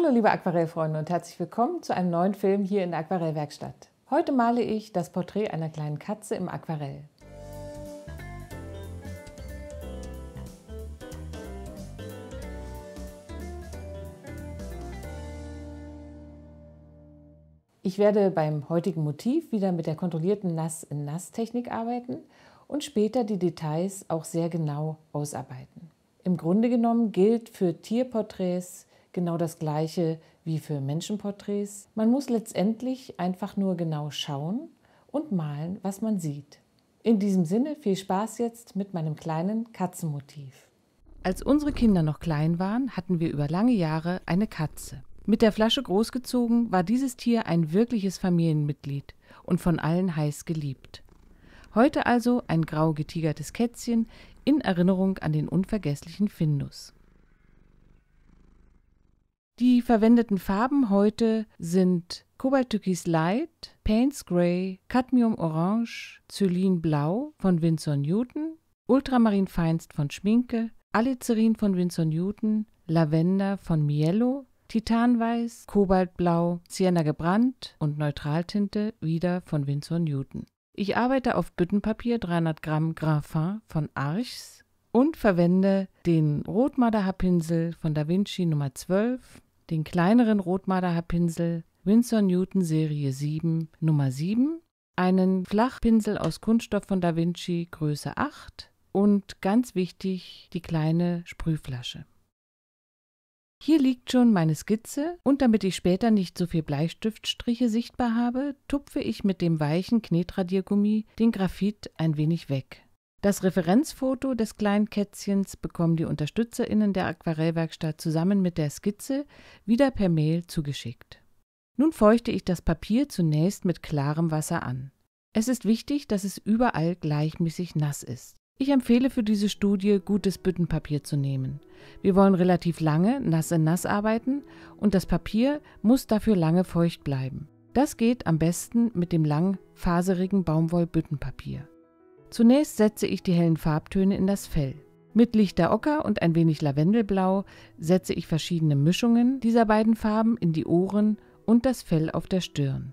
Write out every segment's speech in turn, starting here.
Hallo liebe Aquarellfreunde und herzlich willkommen zu einem neuen Film hier in der Aquarellwerkstatt. Heute male ich das Porträt einer kleinen Katze im Aquarell. Ich werde beim heutigen Motiv wieder mit der kontrollierten Nass-in-Nass-Technik arbeiten und später die Details auch sehr genau ausarbeiten. Im Grunde genommen gilt für Tierporträts genau das Gleiche wie für Menschenporträts. Man muss letztendlich einfach nur genau schauen und malen, was man sieht. In diesem Sinne viel Spaß jetzt mit meinem kleinen Katzenmotiv. Als unsere Kinder noch klein waren, hatten wir über lange Jahre eine Katze. Mit der Flasche großgezogen war dieses Tier ein wirkliches Familienmitglied und von allen heiß geliebt. Heute also ein grau getigertes Kätzchen in Erinnerung an den unvergesslichen Findus. Die verwendeten Farben heute sind Cobalt Türkis Light, Payne's Grey, Cadmium Orange, Celine Blau von Winsor Newton, Ultramarin Feinst von Schminke, Alizarin von Winsor Newton, Lavender von Mielo, Titanweiß, Kobaltblau, Sienna gebrannt und Neutraltinte wieder von Winsor Newton. Ich arbeite auf Büttenpapier 300 Gramm Graphin von Arches und verwende den Rotmarderhaarpinsel von Da Vinci Nummer 12, den kleineren Rotmarderhaarpinsel Winsor Newton Serie 7 Nummer 7, einen Flachpinsel aus Kunststoff von Da Vinci Größe 8 und ganz wichtig die kleine Sprühflasche. Hier liegt schon meine Skizze und damit ich später nicht so viel Bleistiftstriche sichtbar habe, tupfe ich mit dem weichen Knetradiergummi den Graphit ein wenig weg. Das Referenzfoto des kleinen Kätzchens bekommen die UnterstützerInnen der Aquarellwerkstatt zusammen mit der Skizze wieder per Mail zugeschickt. Nun feuchte ich das Papier zunächst mit klarem Wasser an. Es ist wichtig, dass es überall gleichmäßig nass ist. Ich empfehle für diese Studie, gutes Büttenpapier zu nehmen. Wir wollen relativ lange nass in nass arbeiten und das Papier muss dafür lange feucht bleiben. Das geht am besten mit dem langfaserigen Baumwollbüttenpapier. Zunächst setze ich die hellen Farbtöne in das Fell. Mit lichter Ocker und ein wenig Lavendelblau setze ich verschiedene Mischungen dieser beiden Farben in die Ohren und das Fell auf der Stirn.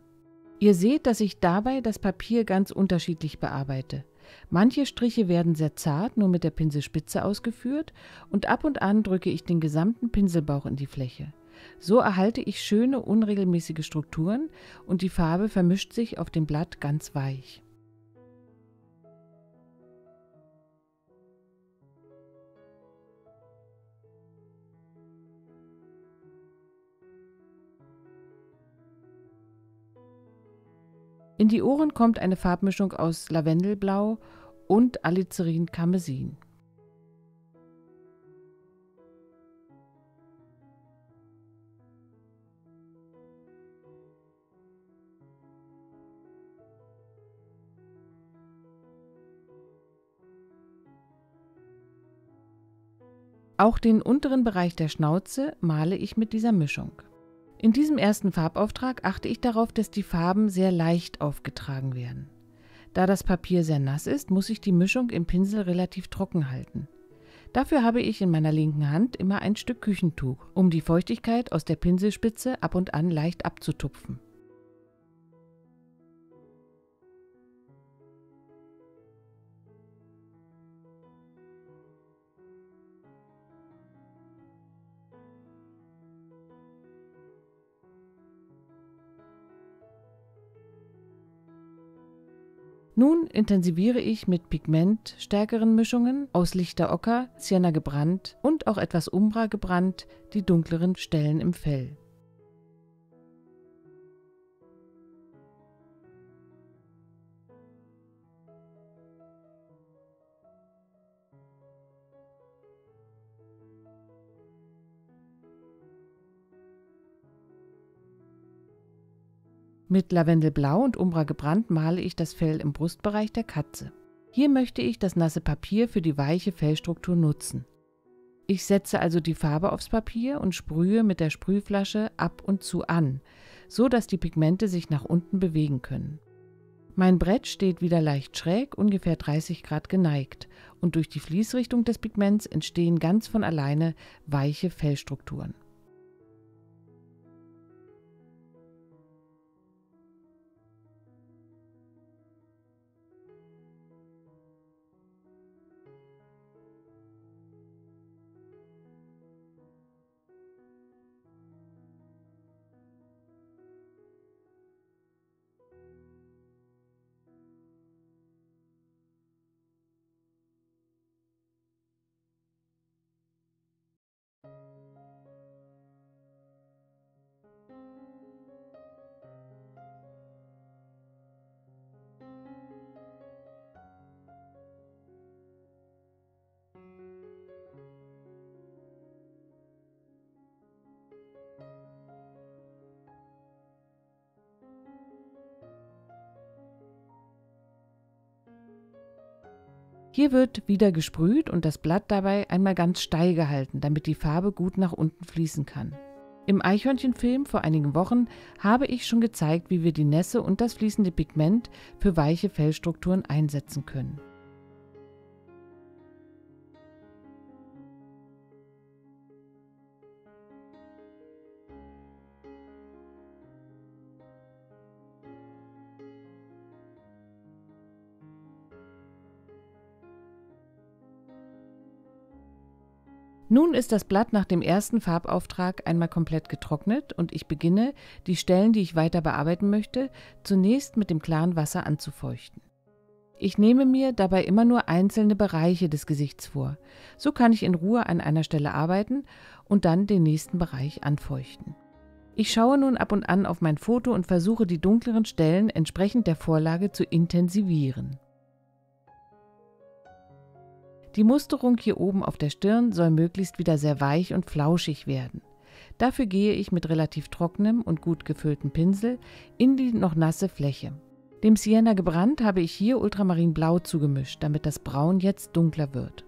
Ihr seht, dass ich dabei das Papier ganz unterschiedlich bearbeite. Manche Striche werden sehr zart, nur mit der Pinselspitze ausgeführt und ab und an drücke ich den gesamten Pinselbauch in die Fläche. So erhalte ich schöne, unregelmäßige Strukturen und die Farbe vermischt sich auf dem Blatt ganz weich. In die Ohren kommt eine Farbmischung aus Lavendelblau und Alizarin Karmesin. Auch den unteren Bereich der Schnauze male ich mit dieser Mischung. In diesem ersten Farbauftrag achte ich darauf, dass die Farben sehr leicht aufgetragen werden. Da das Papier sehr nass ist, muss ich die Mischung im Pinsel relativ trocken halten. Dafür habe ich in meiner linken Hand immer ein Stück Küchentuch, um die Feuchtigkeit aus der Pinselspitze ab und an leicht abzutupfen. Nun intensiviere ich mit Pigment stärkeren Mischungen aus lichter Ocker, Sienna gebrannt und auch etwas Umbra gebrannt die dunkleren Stellen im Fell. Mit Lavendelblau und Umbra gebrannt male ich das Fell im Brustbereich der Katze. Hier möchte ich das nasse Papier für die weiche Fellstruktur nutzen. Ich setze also die Farbe aufs Papier und sprühe mit der Sprühflasche ab und zu an, so dass die Pigmente sich nach unten bewegen können. Mein Brett steht wieder leicht schräg, ungefähr 30 Grad geneigt, und durch die Fließrichtung des Pigments entstehen ganz von alleine weiche Fellstrukturen. Hier wird wieder gesprüht und das Blatt dabei einmal ganz steil gehalten, damit die Farbe gut nach unten fließen kann. Im Eichhörnchenfilm vor einigen Wochen habe ich schon gezeigt, wie wir die Nässe und das fließende Pigment für weiche Fellstrukturen einsetzen können. Nun ist das Blatt nach dem ersten Farbauftrag einmal komplett getrocknet und ich beginne, die Stellen, die ich weiter bearbeiten möchte, zunächst mit dem klaren Wasser anzufeuchten. Ich nehme mir dabei immer nur einzelne Bereiche des Gesichts vor. So kann ich in Ruhe an einer Stelle arbeiten und dann den nächsten Bereich anfeuchten. Ich schaue nun ab und an auf mein Foto und versuche, die dunkleren Stellen entsprechend der Vorlage zu intensivieren. Die Musterung hier oben auf der Stirn soll möglichst wieder sehr weich und flauschig werden. Dafür gehe ich mit relativ trockenem und gut gefülltem Pinsel in die noch nasse Fläche. Dem Sienna gebrannt habe ich hier Ultramarinblau zugemischt, damit das Braun jetzt dunkler wird.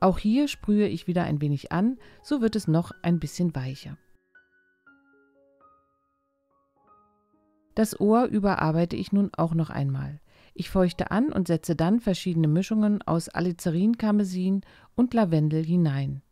Auch hier sprühe ich wieder ein wenig an, so wird es noch ein bisschen weicher. Das Ohr überarbeite ich nun auch noch einmal. Ich feuchte an und setze dann verschiedene Mischungen aus Alizarin, Karmesin und Lavendel hinein.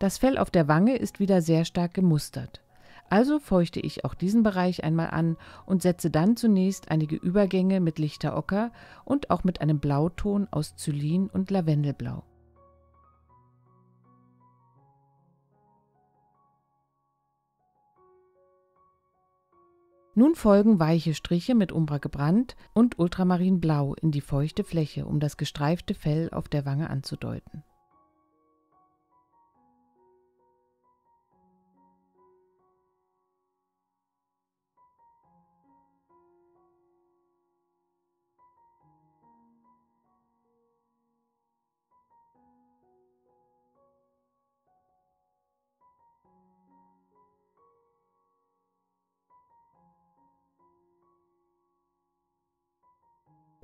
Das Fell auf der Wange ist wieder sehr stark gemustert. Also feuchte ich auch diesen Bereich einmal an und setze dann zunächst einige Übergänge mit lichter Ocker und auch mit einem Blauton aus Xylin und Lavendelblau. Nun folgen weiche Striche mit Umbra gebrannt und Ultramarinblau in die feuchte Fläche, um das gestreifte Fell auf der Wange anzudeuten.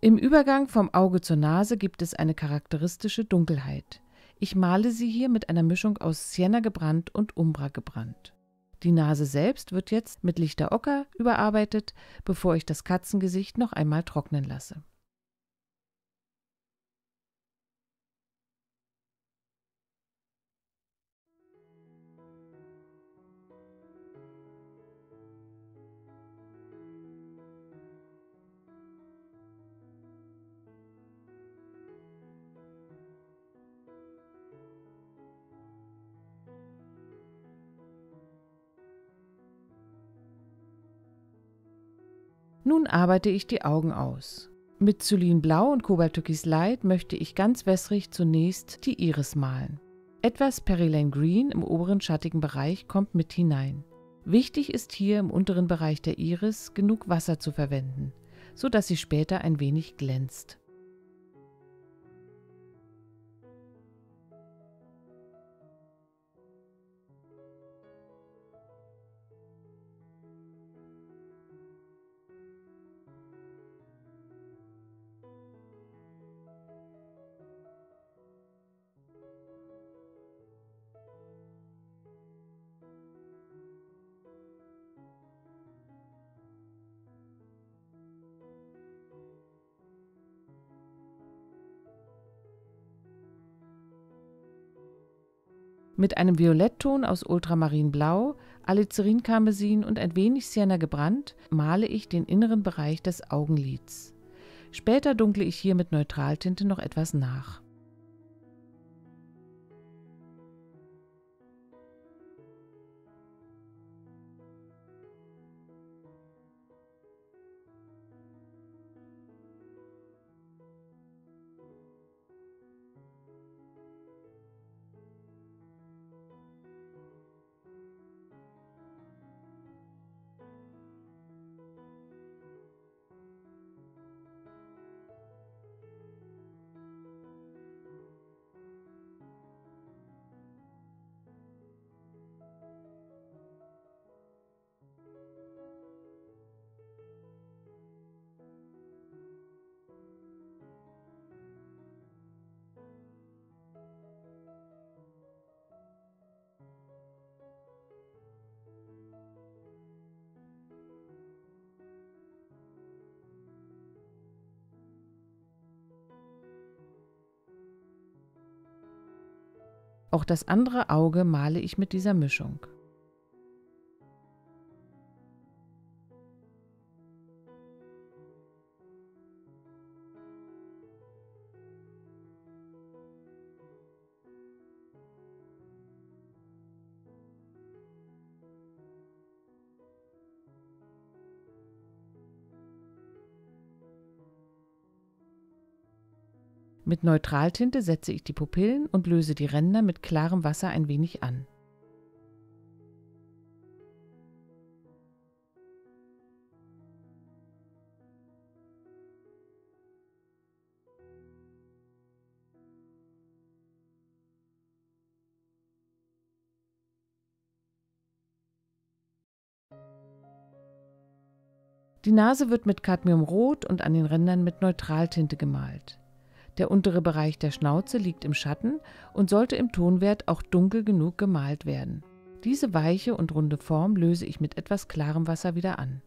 Im Übergang vom Auge zur Nase gibt es eine charakteristische Dunkelheit. Ich male sie hier mit einer Mischung aus Sienna gebrannt und Umbra gebrannt. Die Nase selbst wird jetzt mit lichter Ocker überarbeitet, bevor ich das Katzengesicht noch einmal trocknen lasse. Nun arbeite ich die Augen aus. Mit Celine Blau und Cobalt Türkis Light möchte ich ganz wässrig zunächst die Iris malen. Etwas Perylane Green im oberen schattigen Bereich kommt mit hinein. Wichtig ist hier im unteren Bereich der Iris genug Wasser zu verwenden, so dass sie später ein wenig glänzt. Mit einem Violettton aus Ultramarinblau, Alizarin-Karmesin und ein wenig Sienna gebrannt male ich den inneren Bereich des Augenlids. Später dunkle ich hier mit Neutraltinte noch etwas nach. Auch das andere Auge male ich mit dieser Mischung. Mit Neutraltinte setze ich die Pupillen und löse die Ränder mit klarem Wasser ein wenig an. Die Nase wird mit Cadmiumrot und an den Rändern mit Neutraltinte gemalt. Der untere Bereich der Schnauze liegt im Schatten und sollte im Tonwert auch dunkel genug gemalt werden. Diese weiche und runde Form löse ich mit etwas klarem Wasser wieder an.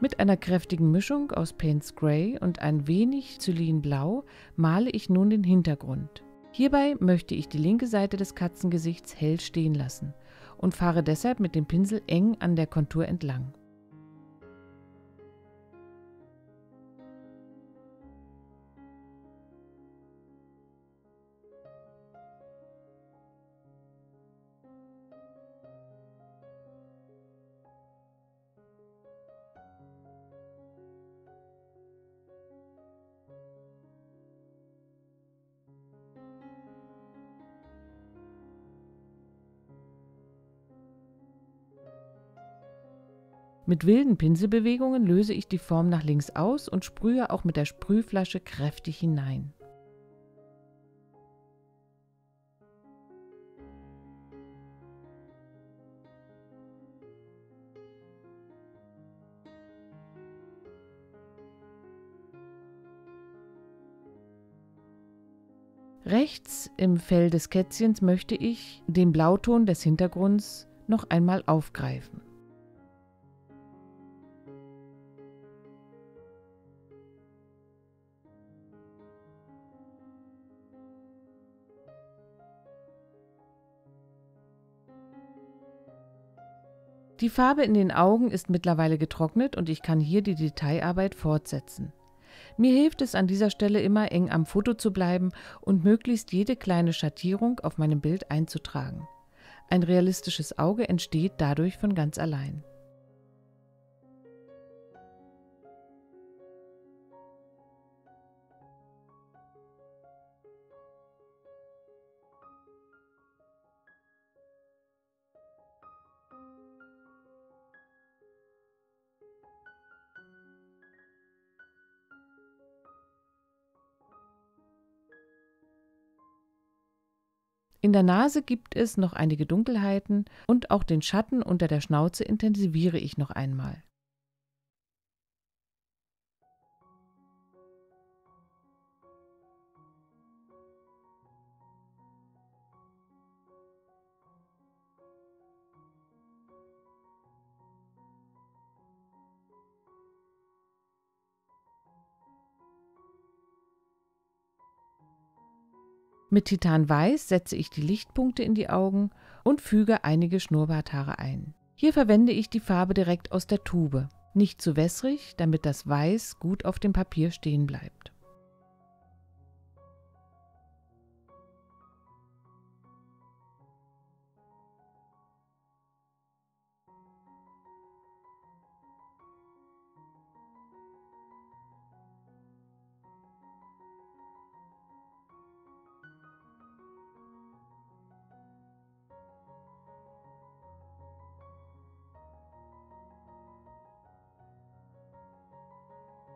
Mit einer kräftigen Mischung aus Payne's Grey und ein wenig Celine Blau male ich nun den Hintergrund. Hierbei möchte ich die linke Seite des Katzengesichts hell stehen lassen und fahre deshalb mit dem Pinsel eng an der Kontur entlang. Mit wilden Pinselbewegungen löse ich die Form nach links aus und sprühe auch mit der Sprühflasche kräftig hinein. Rechts im Fell des Kätzchens möchte ich den Blauton des Hintergrunds noch einmal aufgreifen. Die Farbe in den Augen ist mittlerweile getrocknet und ich kann hier die Detailarbeit fortsetzen. Mir hilft es an dieser Stelle immer, eng am Foto zu bleiben und möglichst jede kleine Schattierung auf meinem Bild einzutragen. Ein realistisches Auge entsteht dadurch von ganz allein. In der Nase gibt es noch einige Dunkelheiten und auch den Schatten unter der Schnauze intensiviere ich noch einmal. Mit Titanweiß setze ich die Lichtpunkte in die Augen und füge einige Schnurrbarthaare ein. Hier verwende ich die Farbe direkt aus der Tube, nicht zu wässrig, damit das Weiß gut auf dem Papier stehen bleibt.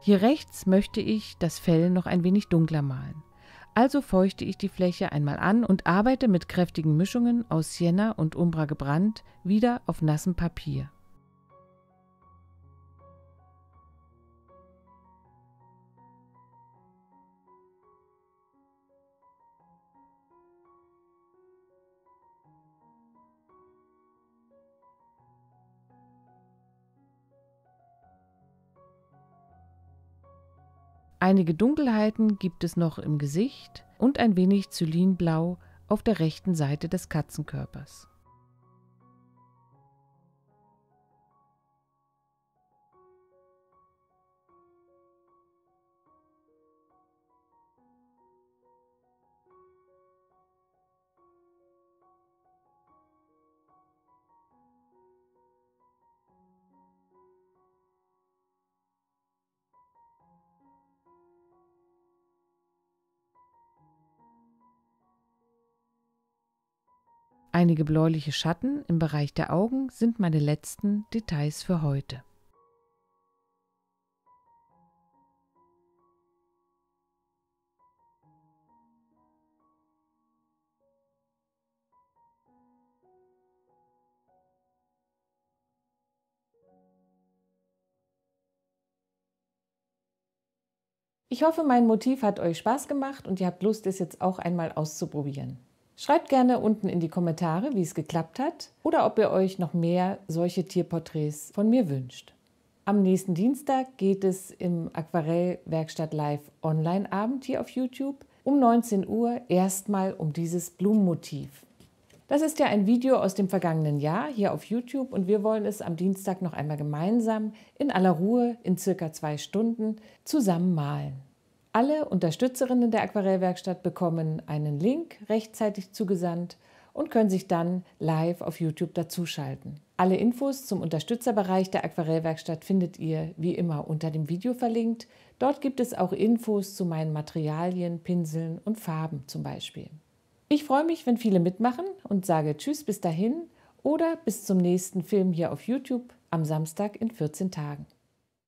Hier rechts möchte ich das Fell noch ein wenig dunkler malen. Also feuchte ich die Fläche einmal an und arbeite mit kräftigen Mischungen aus Sienna und Umbra gebrannt wieder auf nassem Papier. Einige Dunkelheiten gibt es noch im Gesicht und ein wenig Zylinblau auf der rechten Seite des Katzenkörpers. Einige bläuliche Schatten im Bereich der Augen sind meine letzten Details für heute. Ich hoffe, mein Motiv hat euch Spaß gemacht und ihr habt Lust, es jetzt auch einmal auszuprobieren. Schreibt gerne unten in die Kommentare, wie es geklappt hat oder ob ihr euch noch mehr solche Tierporträts von mir wünscht. Am nächsten Dienstag geht es im Aquarellwerkstatt Live Online-Abend hier auf YouTube um 19 Uhr erstmal um dieses Blumenmotiv. Das ist ja ein Video aus dem vergangenen Jahr hier auf YouTube und wir wollen es am Dienstag noch einmal gemeinsam in aller Ruhe in circa 2 Stunden zusammen malen. Alle Unterstützerinnen der Aquarellwerkstatt bekommen einen Link rechtzeitig zugesandt und können sich dann live auf YouTube dazuschalten. Alle Infos zum Unterstützerbereich der Aquarellwerkstatt findet ihr wie immer unter dem Video verlinkt. Dort gibt es auch Infos zu meinen Materialien, Pinseln und Farben zum Beispiel. Ich freue mich, wenn viele mitmachen und sage Tschüss bis dahin oder bis zum nächsten Film hier auf YouTube. am Samstag in 14 Tagen.